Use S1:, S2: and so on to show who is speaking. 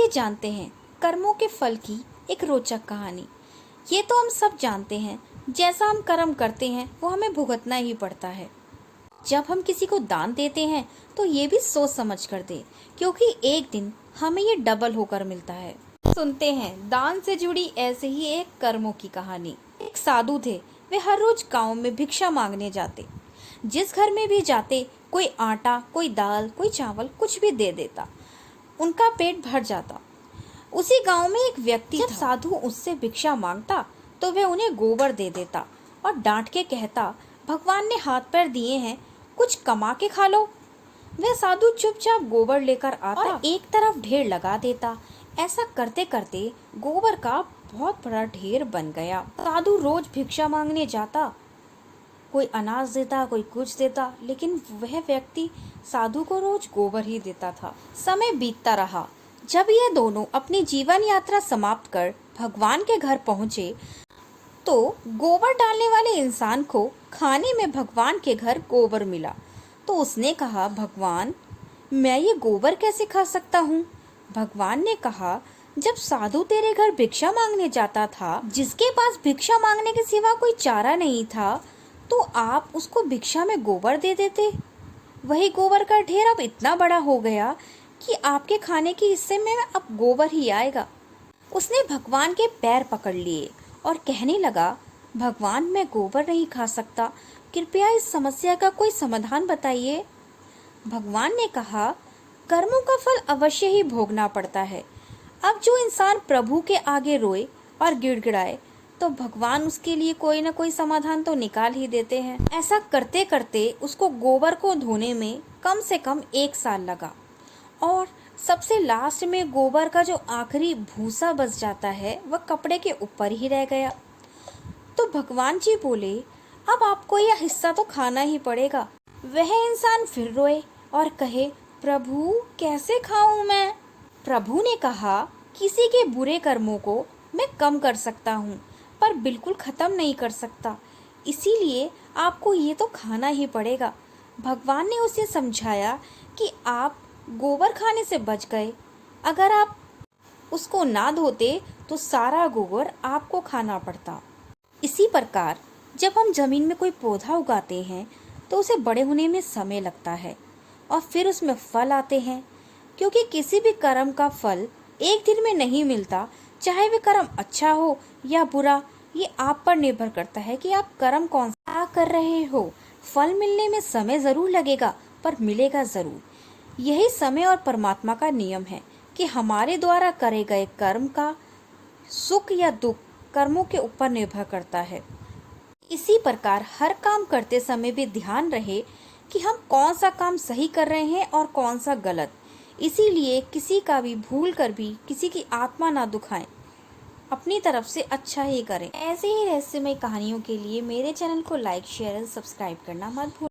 S1: चलिए जानते हैं कर्मों के फल की एक रोचक कहानी। ये तो हम सब जानते हैं, जैसा हम कर्म करते हैं वो हमें भुगतना ही पड़ता है। जब हम किसी को दान देते हैं तो ये भी सोच समझ कर दे, क्योंकि एक दिन हमें ये डबल होकर मिलता है। सुनते हैं दान से जुड़ी ऐसे ही एक कर्मों की कहानी। एक साधु थे, वे हर रोज गांव में भिक्षा मांगने जाते। जिस घर में भी जाते कोई आटा, कोई दाल, कोई चावल कुछ भी दे देता, उनका पेट भर जाता। उसी गांव में एक व्यक्ति जब साधु उससे भिक्षा मांगता तो वह उन्हें गोबर दे देता और डांट के कहता, भगवान ने हाथ पैर दिए हैं, कुछ कमा के खा लो। वह साधु चुपचाप गोबर लेकर आता और एक तरफ ढेर लगा देता। ऐसा करते करते गोबर का बहुत बड़ा ढेर बन गया। साधु रोज भिक्षा मांगने जाता, कोई अनाज देता, कोई कुछ देता, लेकिन वह व्यक्ति साधु को रोज गोबर ही देता था। समय बीतता रहा। जब ये दोनों अपनी जीवन यात्रा समाप्त कर भगवान के घर पहुंचे तो गोबर डालने वाले इंसान को खाने में भगवान के घर गोबर मिला। तो उसने कहा, भगवान, मैं ये गोबर कैसे खा सकता हूँ? भगवान ने कहा, जब साधु तेरे घर भिक्षा मांगने जाता था, जिसके पास भिक्षा मांगने के सिवा कोई चारा नहीं था, तो आप उसको भिक्षा में गोबर दे देते। वही गोबर का ढेर अब इतना बड़ा हो गया कि आपके खाने के हिस्से में अब गोबर ही आएगा। उसने भगवान के पैर पकड़ लिए और कहने लगा, भगवान, मैं गोबर नहीं खा सकता, कृपया इस समस्या का कोई समाधान बताइए। भगवान ने कहा, कर्मों का फल अवश्य ही भोगना पड़ता है। अब जो इंसान प्रभु के आगे रोए और गिड़गिड़ाए तो भगवान उसके लिए कोई न कोई समाधान तो निकाल ही देते हैं। ऐसा करते करते उसको गोबर को धोने में कम से कम 1 साल लगा और सबसे लास्ट में गोबर का जो आखिरी भूसा बच जाता है वह कपड़े के ऊपर ही रह गया। तो भगवान जी बोले, अब आपको यह हिस्सा तो खाना ही पड़ेगा। वह इंसान फिर रोए और कहे, प्रभु, कैसे खाऊं मैं? प्रभु ने कहा, किसी के बुरे कर्मों को मैं कम कर सकता हूँ पर बिल्कुल खत्म नहीं कर सकता, इसीलिए आपको ये तो खाना ही पड़ेगा। भगवान ने उसे समझाया कि आप गोबर खाने से बच गए, अगर आप उसको ना धोते तो सारा गोबर आपको खाना पड़ता। इसी प्रकार जब हम जमीन में कोई पौधा उगाते हैं तो उसे बड़े होने में समय लगता है और फिर उसमें फल आते हैं, क्योंकि किसी भी कर्म का फल एक दिन में नहीं मिलता। चाहे वह कर्म अच्छा हो या बुरा, ये आप पर निर्भर करता है कि आप कर्म कौन सा कर रहे हो। फल मिलने में समय जरूर लगेगा पर मिलेगा जरूर। यही समय और परमात्मा का नियम है कि हमारे द्वारा करे गए कर्म का सुख या दुख कर्मों के ऊपर निर्भर करता है। इसी प्रकार हर काम करते समय भी ध्यान रहे कि हम कौन सा काम सही कर रहे हैं और कौन सा गलत। इसीलिए किसी का भी भूल कर भी किसी की आत्मा ना दुखाएं, अपनी तरफ से अच्छा ही करें। ऐसे ही रहस्यमय कहानियों के लिए मेरे चैनल को लाइक, शेयर और सब्सक्राइब करना मत भूलें।